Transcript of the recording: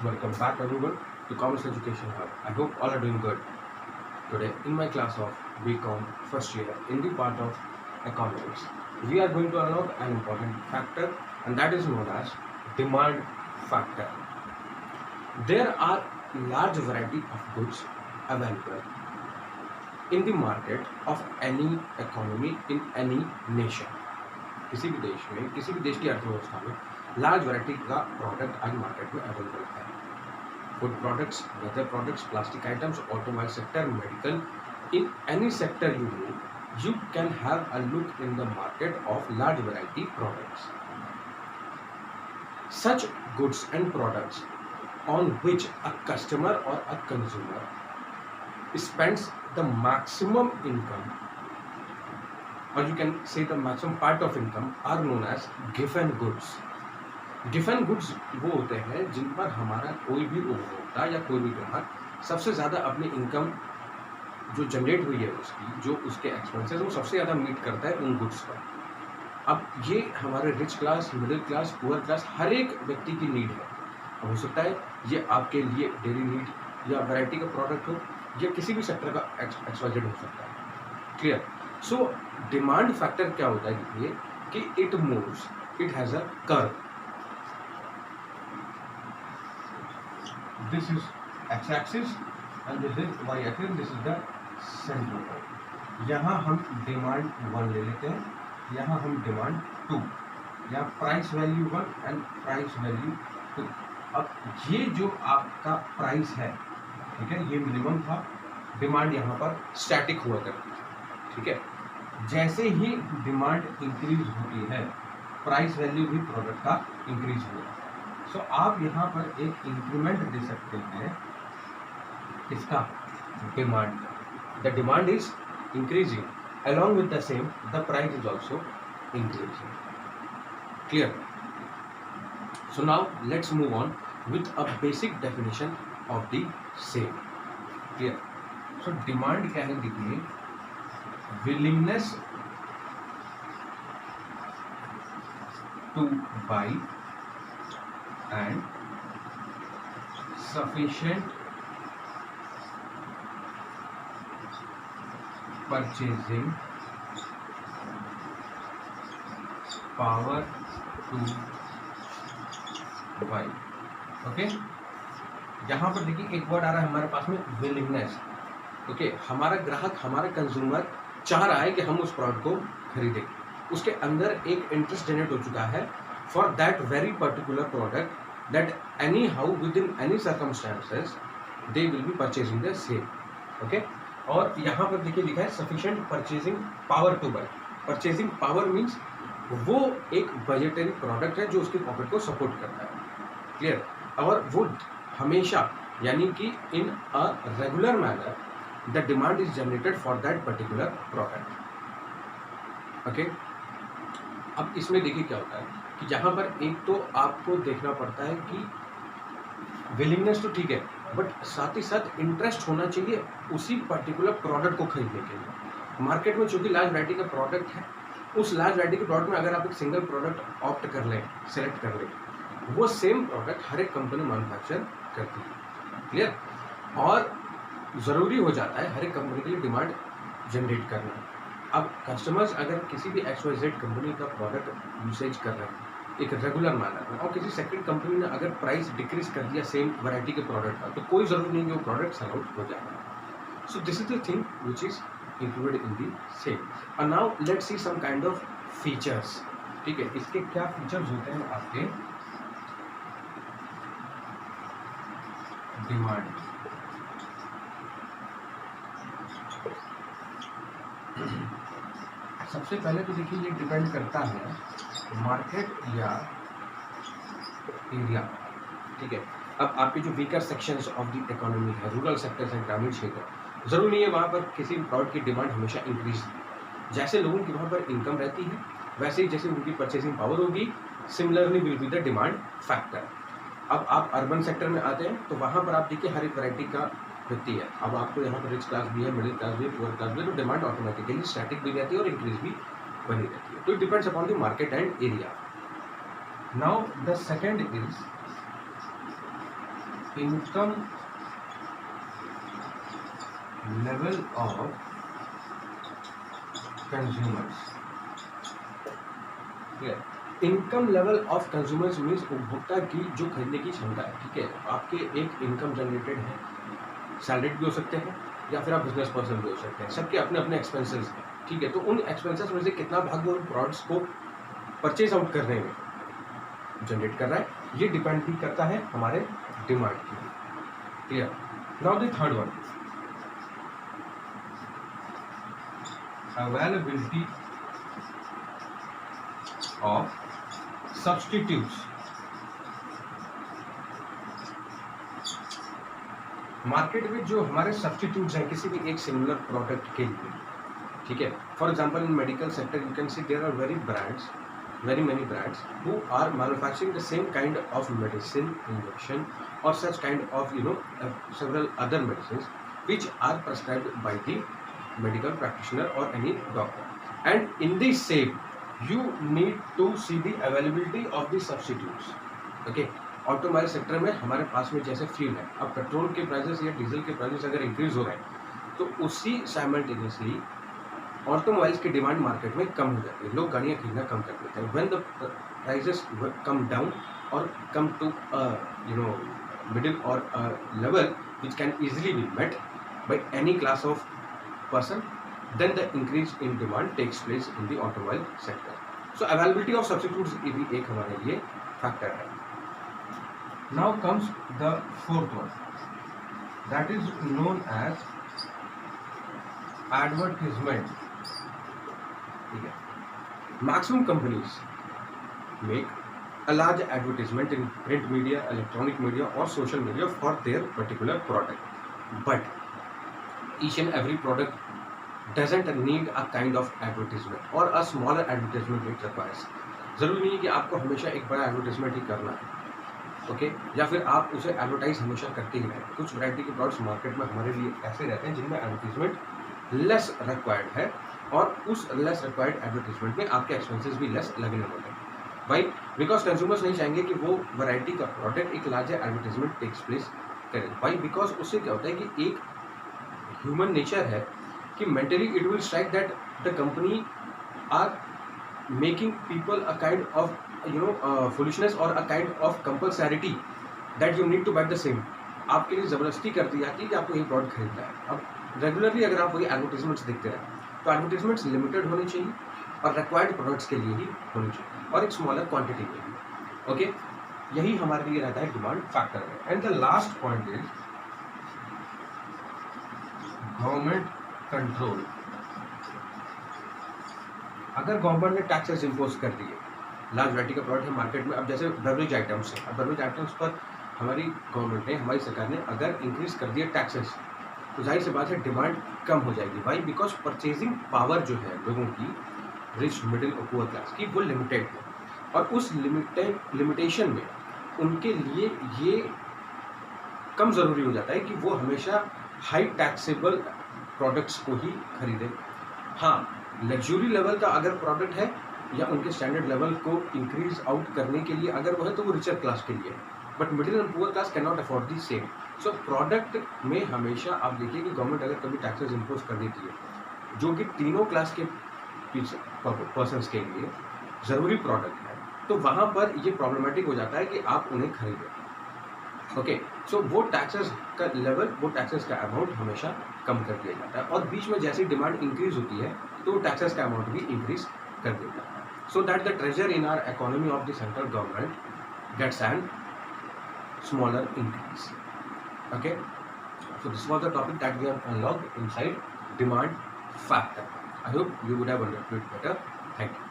Welcome back everyone to Commerce Education Hub. I hope all are doing good. Today in my class of BCom first year in the part of economics, we are going to unlock an important factor and that is known as demand factor. There are large variety of goods available in the market of any economy in any nation. किसी भी देश में किसी भी देश की अर्थव्यवस्था में लार्ज वैरायटी का प्रोडक्ट आज मार्केट में अवेलेबल है. Food products, weather products, plastic items, automobile sector, medical, in any sector you do, you can have a look in the market of large variety products. Such goods and products on which a customer or a consumer spends the maximum income, or you can say the maximum part of income, are known as given goods. Giffen goods वो होते हैं जिन पर हमारा कोई भी उपभोक्ता या कोई भी ग्राहक सबसे ज़्यादा अपनी इनकम जो जनरेट हुई है उसकी जो उसके एक्सपेंसेस वो सबसे ज़्यादा मीट करता है उन गुड्स पर. अब ये हमारे rich class, middle class, poor class हर एक व्यक्ति की नीड है. अब हो सकता है ये आपके लिए डेली नीड या वैरायटी का प्रोडक्ट हो या किसी भी सेक्टर का एक्सवाइजेड हो सकता है. क्लियर. सो डिमांड फैक्टर क्या होता है देखिए कि it moves, it has a curve. This is x-axis and this is y-axis. This is the central point. यहाँ हम डिमांड 1 ले लेते हैं, यहाँ हम डिमांड 2, यहाँ price value 1 and price value 2. अब ये जो आपका प्राइस है, ठीक है, ये मिनिमम था. डिमांड यहाँ पर स्टैटिक हुआ करती है, ठीक है. जैसे ही डिमांड इंक्रीज होती है प्राइस वैल्यू भी प्रोडक्ट का इंक्रीज होगा. सो आप यहाँ पर एक इंक्रीमेंट दे सकते हैं इसका demand. The demand is increasing along with the same the price is also increasing. Clear. So now let's move on with a basic definition of the same. Clear. So demand क्या है देखिए, willingness to buy and sufficient purchasing power to buy. Okay. यहाँ पर देखिए एक word आ रहा है हमारे पास में, विलिंगनेस. ओके. हमारा ग्राहक, हमारा कंज्यूमर चाह रहा है कि हम उस प्रोडक्ट को खरीदें. उसके अंदर एक इंटरेस्ट जनरेट हो चुका है for that very particular product that anyhow within any circumstances they will be purchasing the same. Okay. और यहाँ पर देखिए लिखा है sufficient purchasing power to buy. Purchasing power means वो एक बजटरी प्रोडक्ट है जो उसके पॉकेट को सपोर्ट करता है. क्लियर. और वो हमेशा यानी कि in a regular manner the demand is generated for that particular product. Okay. अब इसमें देखिए क्या होता है कि यहाँ पर एक तो आपको देखना पड़ता है कि विलिंगनेस तो ठीक है बट साथ ही साथ इंटरेस्ट होना चाहिए उसी पर्टिकुलर प्रोडक्ट को खरीदने के लिए. मार्केट में चूंकि लार्ज वैरायटी का प्रोडक्ट है, उस लार्ज वैरायटी के प्रोडक्ट में अगर आप एक सिंगल प्रोडक्ट ऑप्ट कर लें, सेलेक्ट कर लें, वो सेम प्रोडक्ट हर एक कंपनी मैन्युफैक्चर करती है. क्लियर. और ज़रूरी हो जाता है हर एक कंपनी के लिए डिमांड जनरेट करना. अब कस्टमर्स अगर किसी भी XYZ कंपनी का प्रोडक्ट यूसेज कर रहे हैं एक रेगुलर मैनर में और किसी सेकंड कंपनी ने अगर प्राइस डिक्रीज कर दिया सेम वैरायटी के प्रोडक्ट का, तो कोई ज़रूरी नहीं कि वो प्रोडक्ट सेल आउट हो जाएगा. So this is the thing which is included in the same. और now let's see some kind of features. ठीक है, इसके क्या फीचर्स होते हैं आपके डिमांड. सबसे पहले तो देखिए ये डिपेंड करता है मार्केट या एरिया. ठीक है. अब आपके जो weaker sections of the economy है, रूरल सेक्टर्स हैं, ग्रामीण क्षेत्र, ज़रूरी नहीं है वहाँ पर किसी भी प्रोडक्ट की डिमांड हमेशा इंक्रीज. जैसे लोगों की वहाँ पर इनकम रहती है वैसे ही जैसे उनकी परचेसिंग पावर होगी, similarly will be the demand factor. अब आप अर्बन सेक्टर में आते हैं तो वहाँ पर आप देखिए हर एक वैरायटी का व्यक्ति है. अब आपको यहाँ पर रिच क्लास भी है, मिडिल क्लास भी है, पुअर क्लास भी है, तो डिमांड ऑटोमेटिकली स्टैटिक भी रहती है और इंक्रीज भी बनी रहती है. तो it depends upon the market and area. Now the second is income level of consumers. Income level of consumers means उपभोक्ता की जो खरीदने की क्षमता है, ठीक है। आपके एक इनकम जनरेटेड है, सैलरीड भी हो सकते हैं या फिर आप बिजनेस पर्सन भी हो सकते हैं, सबके अपने अपने एक्सपेंसेस हैं, ठीक है। तो उन एक्सपेंसेस में से कितना भाग वो प्रोडक्ट्स को परचेज आउट करने में जनरेट कर रहा है, ये डिपेंड भी करता है हमारे डिमांड की। Clear. Now the third one, availability of substitutes. Market में जो हमारे सब्स्टिट्यूट्स हैं किसी भी एक सिमिलर प्रोडक्ट के लिए, ठीक है। For example in medical sector you can see there are very many brands who are manufacturing the same kind of medicine, injection or such kind of several other medicines which are prescribed by the medical practitioner or any doctor, and in this same you need to see the availability of the substitutes। okay, automobile sector में हमारे पास में जैसे fuel है, अब petrol के prices या diesel के prices अगर इंक्रीज हो रहे हैं तो उसी साइमल्टेनियसली ऑटोमोबाइल्स की डिमांड मार्केट में कम हो जाती है, लोग गाड़ियाँ खरीदना कम कर देते हैं। When the prices come down और कम टू मिडिल और level which can easily be met by any class of person, then the increase in demand takes place in the automobile sector. So availability of substitutes ये भी एक हमारे लिए factor है। Now comes the fourth one, that is known as advertisement। ठीक है, maximum companies make a large advertisement in print media, electronic media or social media for their particular product, but each and every product doesn't need a kind of advertisement or a smaller advertisement it requires। ज़रूरी नहीं है कि आपको हमेशा एक बड़ा advertisement ही करना है, ओके, या फिर आप उसे एडवर्टाइज हमेशा करते ही रहें। कुछ वैरायटी के प्रोडक्ट्स मार्केट में हमारे लिए ऐसे रहते हैं जिनमें एडवर्टाइजमेंट लेस रिक्वायर्ड है और उस लेस रिक्वायर्ड एडवर्टाइजमेंट में आपके एक्सपेंसेस भी लेस लगने होते हैं। वाई? बिकॉज कंज्यूमर्स नहीं चाहेंगे कि वो वैरायटी का प्रोडक्ट एक लार्जर एडवर्टाइजमेंट टेक्स प्लेस करे। वाई? बिकॉज उससे क्या होता है कि एक ह्यूमन नेचर है कि mentally it will strike that the company are making people a kind of foolishness or a kind of compulsority that you need to buy the same। आपके लिए ज़बरदस्ती कर दी जाती है कि आपको ये प्रोडक्ट खरीदना है। अब रेगुलरली अगर आप वही एडवर्टाइजमेंट्स देखते रहें तो एडवर्टाइजमेंट्स लिमिटेड होनी चाहिए और रिक्वायर्ड प्रोडक्ट्स के लिए ही होनी चाहिए और एक स्मॉलर क्वांटिटी में ही। ओके, यही हमारे लिए रहता है डिमांड फैक्टर में। And the last point is government control. अगर गवर्नमेंट ने टैक्सेस इम्पोज कर दिए, लार्ज वैरायटी का प्रोडक्ट है मार्केट में, अब जैसे बेवरेज आइटम्स है, अब बेवरेज आइटम्स पर हमारी गवर्नमेंट ने, हमारी सरकार ने अगर इंक्रीज कर दिए टैक्सेस तो जाहिर सी बात है डिमांड कम हो जाएगी। वाई? बिकॉज परचेजिंग पावर जो है लोगों की, रिच मिडिल और पुअर क्लास की, वो लिमिटेड है और उस लिमिटेशन में उनके लिए ये कम ज़रूरी हो जाता है कि वो हमेशा हाई टैक्सेबल प्रोडक्ट्स को ही खरीदें। हाँ, लग्जरी लेवल का अगर प्रोडक्ट है या उनके स्टैंडर्ड लेवल को इंक्रीज आउट करने के लिए अगर वो है तो वो रिचर क्लास के लिए है, but middle and poor class can not afford the same. So product में हमेशा आप देखिए कि गवर्नमेंट अगर कभी टैक्सेस इम्पोज कर देती है जो कि तीनों क्लास के पर्सनस के लिए ज़रूरी प्रोडक्ट है, तो वहाँ पर ये प्रॉब्लमेटिक हो जाता है कि आप उन्हें खरीदें। ओके, सो वो टैक्सेस का लेवल, वो टैक्सेस का अमाउंट हमेशा कम कर दिया जाता है और बीच में जैसी डिमांड इंक्रीज होती है तो टैक्सेस का अमाउंट भी इंक्रीज कर देता है, so that the treasure in our economy of the central government gets an smaller increase. Okay, so this was the topic that we have unlocked inside demand factor. I hope you would have understood better. Thank you.